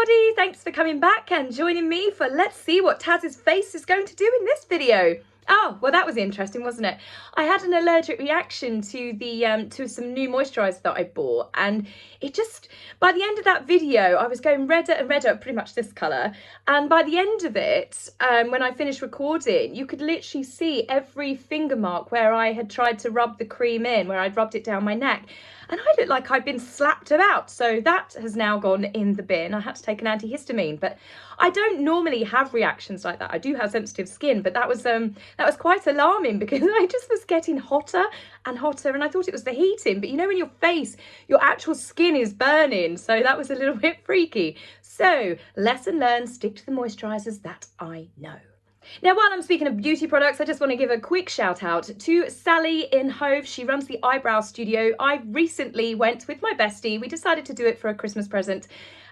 everybody, thanks for coming back and joining me for let's see what Taz's face is going to do in this video. Oh, well, that was interesting, wasn't it? I had an allergic reaction to the to some new moisturiser that I bought, and it just, by the end of that video, I was going redder and redder, pretty much this colour, and by the end of it, when I finished recording, you could literally see every finger mark where I had tried to rub the cream in, where I'd rubbed it down my neck, and I looked like I'd been slapped about. So that has now gone in the bin. I had to take an antihistamine, but I don't normally have reactions like that. I do have sensitive skin, but that was quite alarming because I just was getting hotter and hotter, and I thought it was the heating, but you know, in your face, your actual skin is burning. So that was a little bit freaky. So lesson learned, stick to the moisturisers that I know. Now, while I'm speaking of beauty products, I just want to give a quick shout out to Sally in Hove. She runs the eyebrow studio. I recently went with my bestie. We decided to do it for a Christmas present.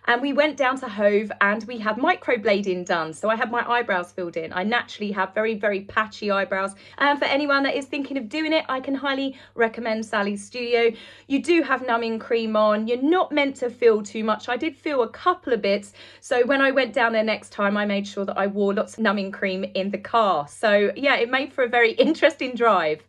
And we went down to Hove and we had microblading done. So I had my eyebrows filled in. I naturally have very, very patchy eyebrows. And for anyone that is thinking of doing it, I can highly recommend Sally's studio. You do have numbing cream on. You're not meant to feel too much. I did feel a couple of bits. So when I went down there next time, I made sure that I wore lots of numbing cream in the car. So yeah, it made for a very interesting drive.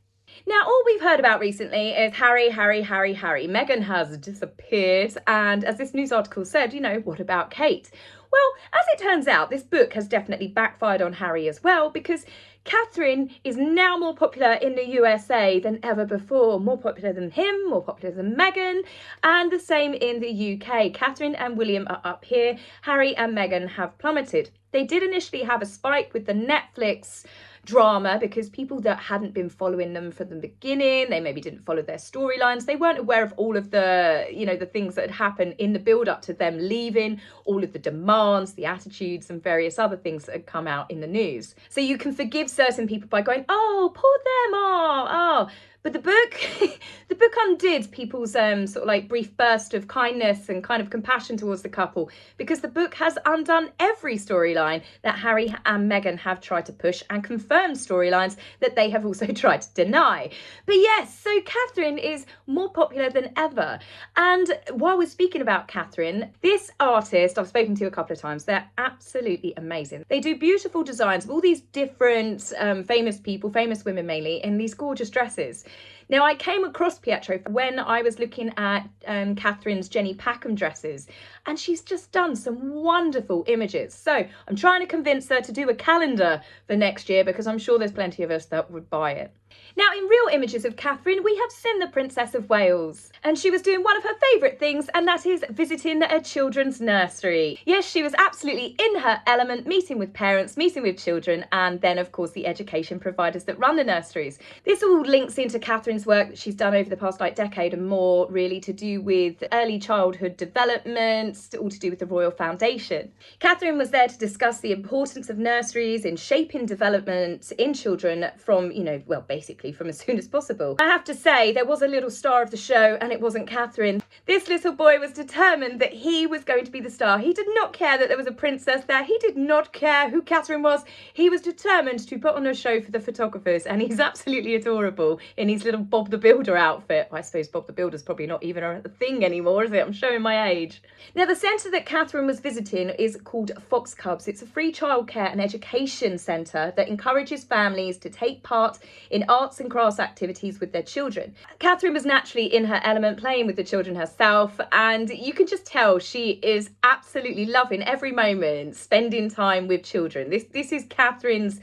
Now, all we've heard about recently is Harry. Meghan has disappeared, and as this news article said, you know, what about Kate? Well, as it turns out, this book has definitely backfired on Harry as well, because Catherine is now more popular in the USA than ever before, more popular than him, more popular than Meghan, and the same in the UK. Catherine and William are up here, Harry and Meghan have plummeted. They did initially have a spike with the Netflix drama because people that hadn't been following them from the beginning, they maybe didn't follow their storylines, they weren't aware of all of the, you know, the things that had happened in the build up to them leaving, all of the demands, the attitudes and various other things that had come out in the news. So you can forgive certain people by going, oh, poor them, oh. But the book undid people's sort of like brief burst of kindness and kind of compassion towards the couple, because the book has undone every storyline that Harry and Meghan have tried to push and confirmed storylines that they have also tried to deny. But yes, so Catherine is more popular than ever. And while we're speaking about Catherine, this artist I've spoken to a couple of times, they're absolutely amazing. They do beautiful designs of all these different famous people, famous women mainly, in these gorgeous dresses. Now, I came across Pietro when I was looking at Catherine's Jenny Packham dresses, and she's just done some wonderful images. So I'm trying to convince her to do a calendar for next year, because I'm sure there's plenty of us that would buy it. Now, in real images of Catherine, we have seen the Princess of Wales, and she was doing one of her favourite things, and that is visiting a children's nursery. Yes, she was absolutely in her element, meeting with parents, meeting with children, and then, of course, the education providers that run the nurseries. This all links into Catherine's work that she's done over the past decade and more, really to do with early childhood development, all to do with the Royal Foundation. Catherine was there to discuss the importance of nurseries in shaping development in children from, you know, well, basically from as soon as possible. I have to say, there was a little star of the show, and it wasn't Catherine. This little boy was determined that he was going to be the star. He did not care that there was a princess there. He did not care who Catherine was. He was determined to put on a show for the photographers, and he's absolutely adorable in his little Bob the Builder outfit. I suppose Bob the Builder's probably not even a thing anymore, is it? I'm showing my age. Now, the centre that Catherine was visiting is called Fox Cubs. It's a free childcare and education centre that encourages families to take part in arts and crafts activities with their children. Catherine was naturally in her element, playing with the children herself, and you can just tell she is absolutely loving every moment spending time with children. This is Catherine's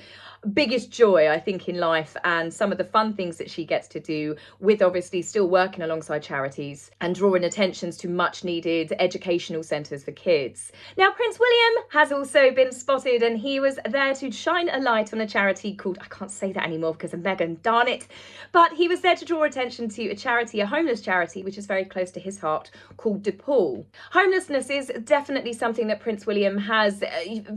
biggest joy, I think, in life, and some of the fun things that she gets to do, with obviously still working alongside charities and drawing attentions to much needed educational centres for kids. Now, Prince William has also been spotted, and he was there to shine a light on a charity called, I can't say that anymore because of Meghan, darn it, but he was there to draw attention to a charity, a homeless charity, which is very close to his heart, called DePaul. Homelessness is definitely something that Prince William has,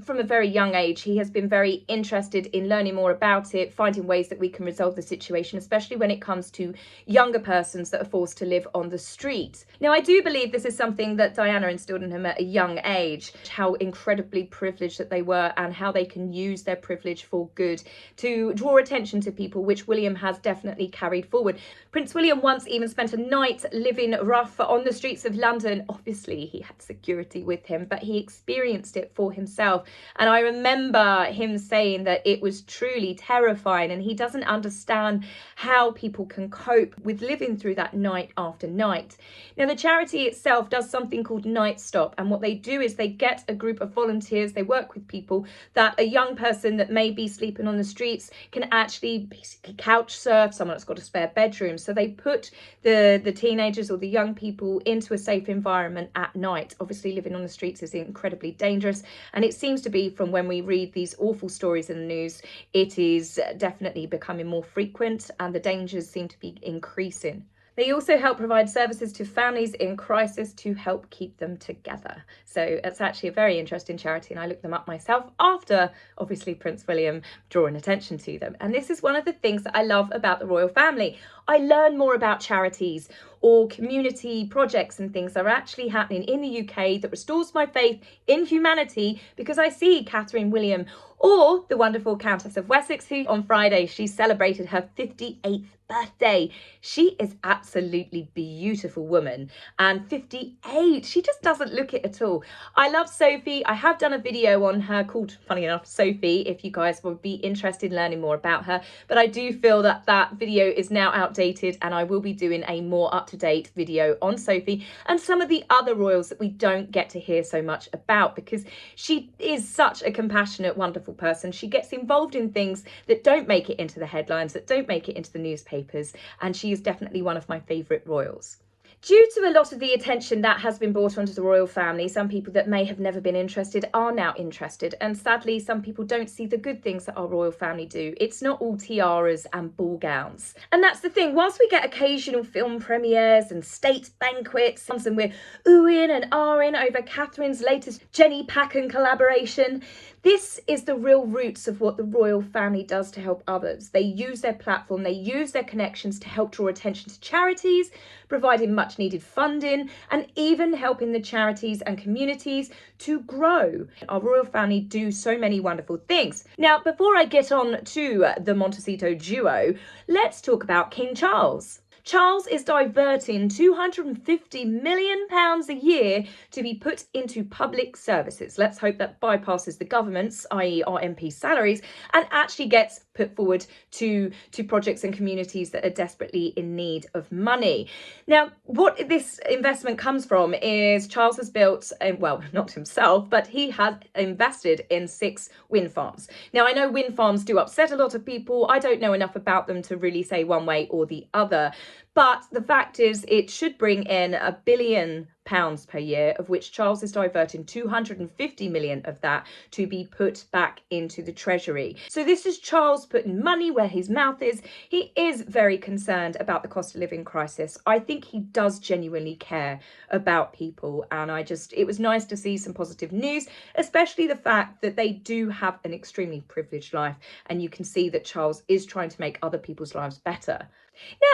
from a very young age, he has been very interested in learning more about it, finding ways that we can resolve the situation, especially when it comes to younger persons that are forced to live on the street. Now, I do believe this is something that Diana instilled in him at a young age, how incredibly privileged that they were and how they can use their privilege for good to draw attention to people, which William has definitely carried forward. Prince William once even spent a night living rough on the streets of London. Obviously, he had security with him, but he experienced it for himself. And I remember him saying that it was truly terrifying, and he doesn't understand how people can cope with living through that night after night. Now, the charity itself does something called Night Stop, and what they do is they get a group of volunteers, they work with people that a young person that may be sleeping on the streets can actually basically couch surf, someone that's got a spare bedroom. So they put the teenagers or the young people into a safe environment at night. Obviously, living on the streets is incredibly dangerous, and it seems to be, from when we read these awful stories in the news, it is definitely becoming more frequent and the dangers seem to be increasing. They also help provide services to families in crisis to help keep them together. So it's actually a very interesting charity, and I looked them up myself after, obviously, Prince William drawing attention to them. And this is one of the things that I love about the royal family. I learn more about charities or community projects and things that are actually happening in the UK that restores my faith in humanity, because I see Catherine William or the wonderful Countess of Wessex, who on Friday, she celebrated her 58th birthday. She is absolutely beautiful woman, and 58, she just doesn't look it at all. I love Sophie. I have done a video on her called, funny enough, Sophie, if you guys would be interested in learning more about her, but I do feel that that video is now outdated, and I will be doing a more up-to-date video on Sophie and some of the other royals that we don't get to hear so much about, because she is such a compassionate, wonderful person. She gets involved in things that don't make it into the headlines, that don't make it into the newspapers, and she is definitely one of my favourite royals. Due to a lot of the attention that has been brought onto the royal family, some people that may have never been interested are now interested, and sadly some people don't see the good things that our royal family do. It's not all tiaras and ball gowns. And that's the thing, whilst we get occasional film premieres and state banquets, and we're oohing and ahhing over Catherine's latest Jenny Packen collaboration, this is the real roots of what the royal family does to help others. They use their platform, they use their connections to help draw attention to charities, providing much needed funding, and even helping the charities and communities to grow. Our royal family do so many wonderful things. Now, before I get on to the Montecito duo, let's talk about King Charles. Charles is diverting £250 million a year to be put into public services. Let's hope that bypasses the government's, i.e. our MP salaries, and actually gets put forward to projects and communities that are desperately in need of money. Now, what this investment comes from is Charles has built, well, not himself, but he has invested in 6 wind farms. Now, I know wind farms do upset a lot of people. I don't know enough about them to really say one way or the other. But the fact is, it should bring in £1 billion per year, of which Charles is diverting 250 million of that to be put back into the treasury. So this is Charles putting money where his mouth is. He is very concerned about the cost of living crisis. I think he does genuinely care about people, and it was nice to see some positive news, especially the fact that they do have an extremely privileged life, and you can see that Charles is trying to make other people's lives better.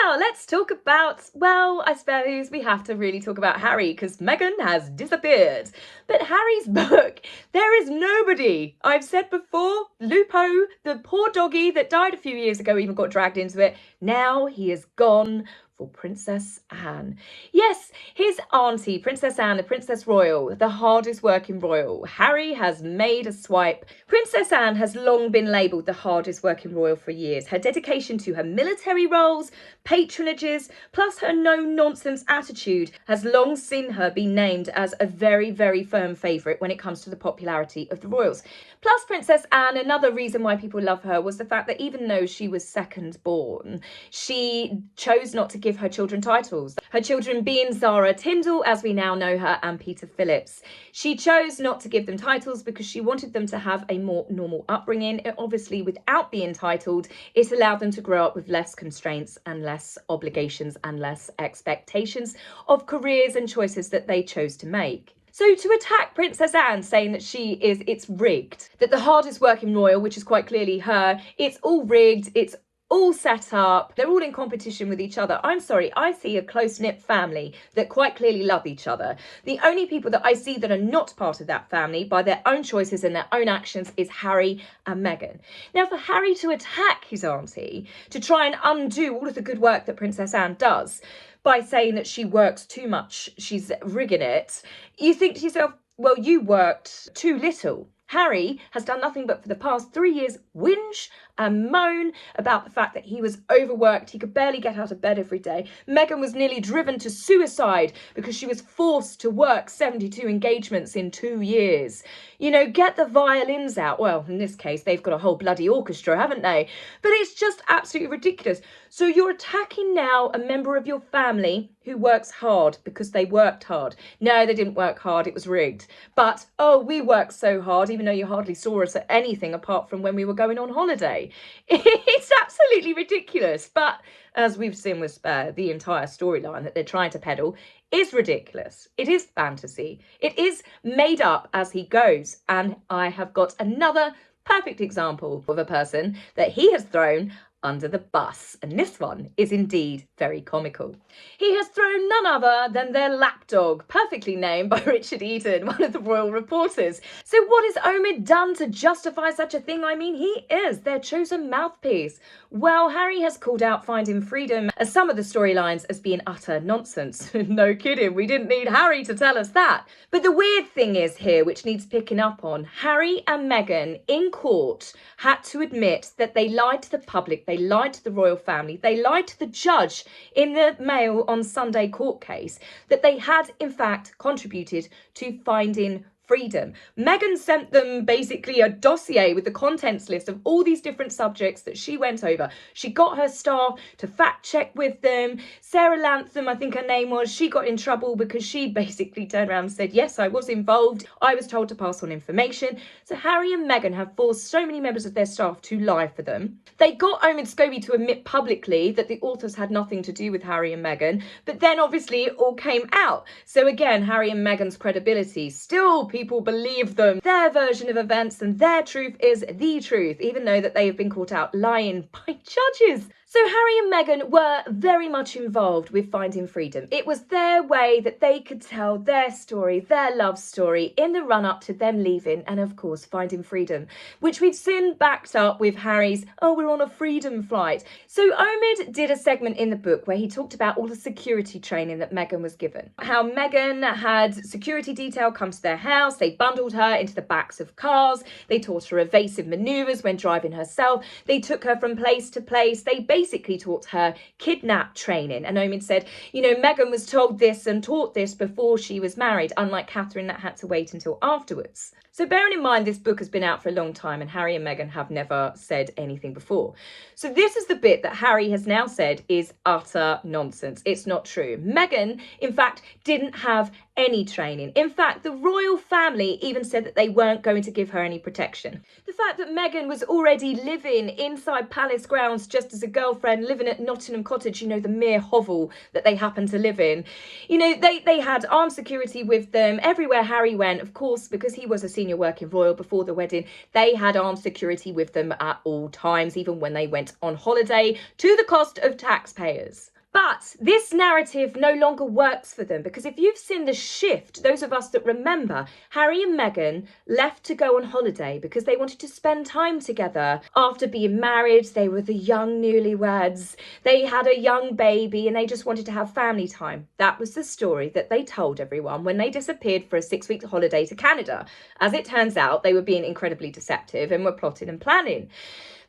Now, let's talk about, well, I suppose we have to really talk about Harry, because Meghan has disappeared. But Harry's book, there is nobody. I've said before, Lupo, the poor doggy that died a few years ago, even got dragged into it. Now he is gone for Princess Anne. Yes, his auntie, Princess Anne, the Princess Royal, the hardest working royal. Harry has made a swipe. Princess Anne has long been labelled the hardest working royal for years. Her dedication to her military roles, patronages, plus her no-nonsense attitude has long seen her be named as a very, very firm favourite when it comes to the popularity of the royals. Plus, Princess Anne, another reason why people love her was the fact that even though she was second born, she chose not to give her children titles. Her children being Zara Tindall, as we now know her, and Peter Phillips. She chose not to give them titles because she wanted them to have a more normal upbringing. Obviously, without being titled, it allowed them to grow up with less constraints and less obligations and less expectations of careers and choices that they chose to make. So to attack Princess Anne, saying that it's rigged, that the hardest working royal, which is quite clearly her, it's all rigged, it's all set up, they're all in competition with each other. I'm sorry, I see a close-knit family that quite clearly love each other. The only people that I see that are not part of that family by their own choices and their own actions is Harry and Meghan. Now, for Harry to attack his auntie, to try and undo all of the good work that Princess Anne does by saying that she works too much, she's rigging it, you think to yourself, well, you worked too little. Harry has done nothing but for the past 3 years whinge and moan about the fact that he was overworked. He could barely get out of bed every day. Meghan was nearly driven to suicide because she was forced to work 72 engagements in 2 years. You know, get the violins out. Well, in this case, they've got a whole bloody orchestra, haven't they? But it's just absolutely ridiculous. So you're attacking now a member of your family who works hard because they worked hard. No, they didn't work hard. It was rigged. But, oh, we worked so hard, even though you hardly saw us at anything apart from when we were going on holiday. It's absolutely ridiculous. But as we've seen with the entire storyline that they're trying to peddle is ridiculous. It is fantasy. It is made up as he goes. And I have got another perfect example of a person that he has thrown under the bus, and this one is indeed very comical. He has thrown none other than their lapdog, perfectly named by Richard Eden, one of the royal reporters. So what has Omid done to justify such a thing? I mean, he is their chosen mouthpiece. Well, Harry has called out Finding Freedom as some of the storylines as being utter nonsense. No kidding, we didn't need Harry to tell us that. But the weird thing is here, which needs picking up on, Harry and Meghan in court had to admit that they lied to the public, they lied to the royal family, they lied to the judge in the Mail on Sunday court case, that they had in fact contributed to Finding Freedom. Meghan sent them basically a dossier with the contents list of all these different subjects that she went over. She got her staff to fact check with them. Sarah Lantham, I think her name was, she got in trouble because she basically turned around and said, yes, I was involved. I was told to pass on information. So Harry and Meghan have forced so many members of their staff to lie for them. They got Omid Scobie to admit publicly that the authors had nothing to do with Harry and Meghan, but then obviously it all came out. So again, Harry and Meghan's credibility, still people believe them. Their version of events and their truth is the truth, even though that they have been caught out lying by judges. So Harry and Meghan were very much involved with Finding Freedom. It was their way that they could tell their story, their love story, in the run-up to them leaving and, of course, Finding Freedom, which we've seen backed up with Harry's, oh, we're on a freedom flight. So Omid did a segment in the book where he talked about all the security training that Meghan was given. How Meghan had security detail come to their house, they bundled her into the backs of cars, they taught her evasive manoeuvres when driving herself, they took her from place to place, they basically taught her kidnap training. And Omid said, you know, Meghan was told this and taught this before she was married, unlike Catherine that had to wait until afterwards. So bearing in mind this book has been out for a long time and Harry and Meghan have never said anything before. So this is the bit that Harry has now said is utter nonsense. It's not true. Meghan, in fact, didn't have any training. In fact, the royal family even said that they weren't going to give her any protection. The fact that Meghan was already living inside palace grounds just as a girlfriend, living at Nottingham Cottage, you know, the mere hovel that they happened to live in. You know, they had armed security with them everywhere Harry went, of course, because he was a senior working royal before the wedding. They had armed security with them at all times, even when they went on holiday, to the cost of taxpayers. But this narrative no longer works for them, because if you've seen the shift, those of us that remember, Harry and Meghan left to go on holiday because they wanted to spend time together. After being married, they were the young newlyweds, they had a young baby and they just wanted to have family time. That was the story that they told everyone when they disappeared for a 6-week holiday to Canada. As it turns out, they were being incredibly deceptive and were plotting and planning.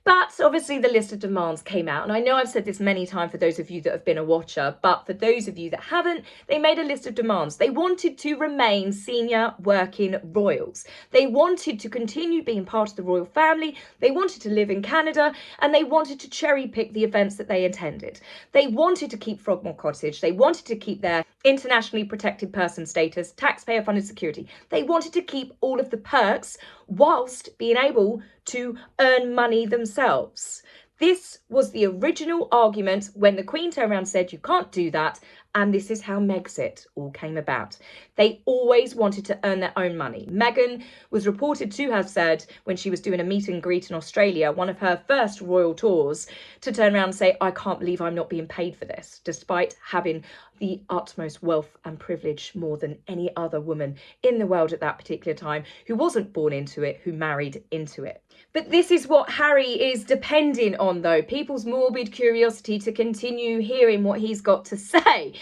But obviously the list of demands came out, and I know I've said this many times for those of you that have been a watcher, but for those of you that haven't, they made a list of demands. They wanted to remain senior working royals. They wanted to continue being part of the royal family, they wanted to live in Canada, and they wanted to cherry pick the events that they attended. They wanted to keep Frogmore Cottage, they wanted to keep their internationally protected person status, taxpayer funded security. They wanted to keep all of the perks whilst being able to earn money themselves. This was the original argument when the Queen turned around and said, you can't do that, and this is how Megxit all came about. They always wanted to earn their own money. Meghan was reported to have said when she was doing a meet and greet in Australia, one of her first royal tours, to turn around and say, I can't believe I'm not being paid for this, despite having the utmost wealth and privilege more than any other woman in the world at that particular time, who wasn't born into it, who married into it. But this is what Harry is depending on, though, people's morbid curiosity to continue hearing what he's got to say.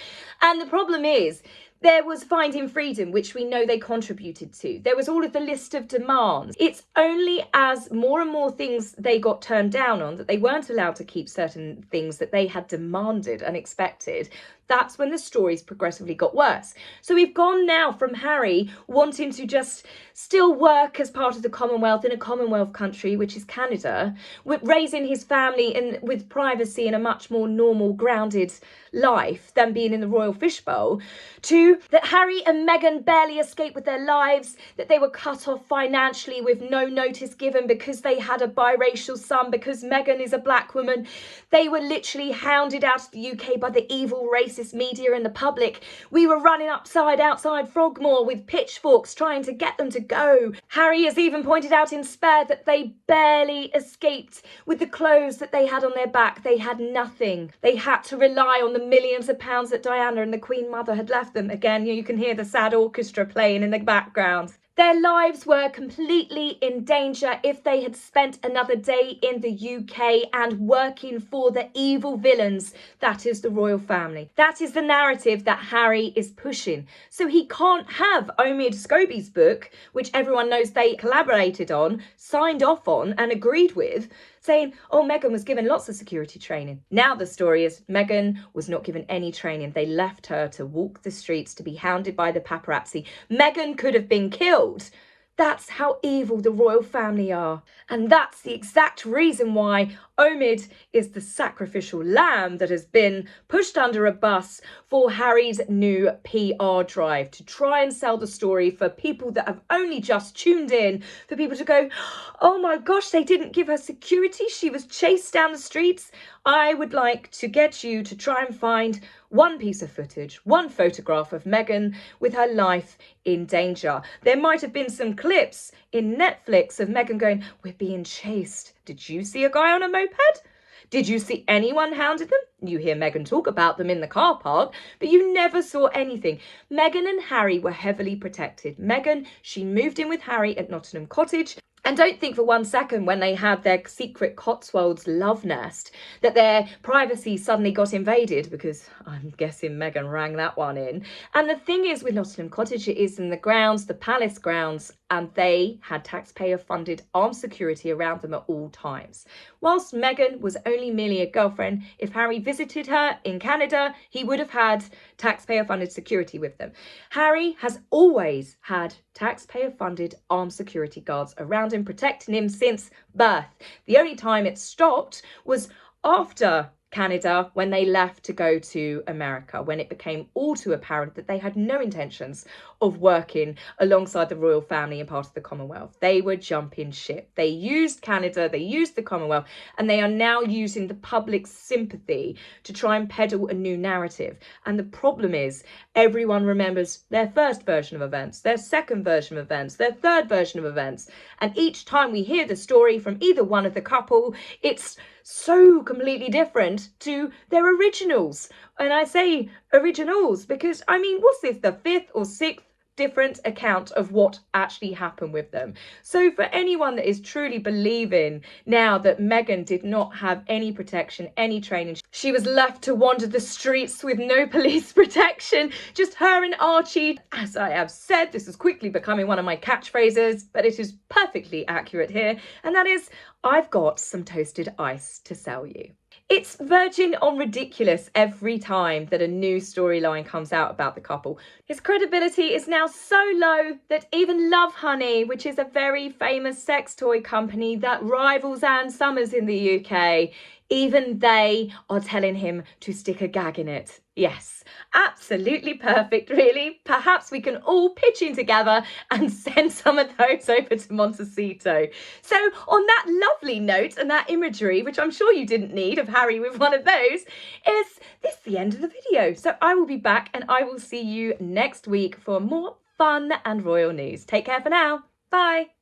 And the problem is, there was Finding Freedom, which we know they contributed to. There was all of the list of demands. It's only as more and more things they got turned down on, that they weren't allowed to keep certain things that they had demanded and expected, that's when the stories progressively got worse. So we've gone now from Harry wanting to just still work as part of the Commonwealth in a Commonwealth country, which is Canada, with raising his family with privacy in a much more normal, grounded life than being in the royal fishbowl, to that Harry and Meghan barely escaped with their lives, that they were cut off financially with no notice given because they had a biracial son, because Meghan is a black woman. They were literally hounded out of the UK by the evil racist media and the public. We were running outside Frogmore with pitchforks trying to get them to go. Harry has even pointed out in Spare that they barely escaped with the clothes that they had on their back. They had nothing. They had to rely on the millions of pounds that Diana and the Queen Mother had left them. Again, you can hear the sad orchestra playing in the background. Their lives were completely in danger if they had spent another day in the UK and working for the evil villains that is the royal family. That is the narrative that Harry is pushing. So he can't have Omid Scobie's book, which everyone knows they collaborated on, signed off on and agreed with, saying, oh, Meghan was given lots of security training. Now the story is Meghan was not given any training. They left her to walk the streets, to be hounded by the paparazzi. Meghan could have been killed. That's how evil the royal family are. And that's the exact reason why Omid is the sacrificial lamb that has been pushed under a bus for Harry's new PR drive, to try and sell the story for people that have only just tuned in, for people to go, oh my gosh, they didn't give her security. She was chased down the streets. I would like to get you to try and find one piece of footage, one photograph of Meghan with her life in danger. There might have been some clips in Netflix of Meghan going, we're being chased. Did you see a guy on a moped? Did you see anyone hounded them? You hear Meghan talk about them in the car park, but you never saw anything. Meghan and Harry were heavily protected. Meghan, she moved in with Harry at Nottingham Cottage. And don't think for one second when they had their secret Cotswolds love nest that their privacy suddenly got invaded, because I'm guessing Meghan rang that one in. And the thing is with Nottingham Cottage, it is in the grounds, the palace grounds, and they had taxpayer-funded armed security around them at all times. Whilst Meghan was only merely a girlfriend, if Harry visited her in Canada, he would have had taxpayer-funded security with them. Harry has always had taxpayer-funded armed security guards around him, protecting him since birth. The only time it stopped was after Canada, when they left to go to America, when it became all too apparent that they had no intentions of working alongside the royal family and part of the Commonwealth. They were jumping ship. They used Canada, they used the Commonwealth, and they are now using the public's sympathy to try and peddle a new narrative. And the problem is, everyone remembers their first version of events, their second version of events, their third version of events. And each time we hear the story from either one of the couple, it's so completely different to their originals. And I say originals because, I mean, what's this, the fifth or sixth different account of what actually happened with them? So for anyone that is truly believing now that Meghan did not have any protection, any training, she was left to wander the streets with no police protection, just her and Archie. As I have said, this is quickly becoming one of my catchphrases, but it is perfectly accurate here, and that is, I've got some toasted ice to sell you. It's verging on ridiculous every time that a new storyline comes out about the couple. His credibility is now so low that even Love Honey, which is a very famous sex toy company that rivals Ann Summers in the UK, even they are telling him to stick a gag in it. Yes, absolutely perfect, really. Perhaps we can all pitch in together and send some of those over to Montecito. So on that lovely note and that imagery, which I'm sure you didn't need of Harry with one of those, is this the end of the video. So I will be back and I will see you next week for more fun and royal news. Take care for now. Bye.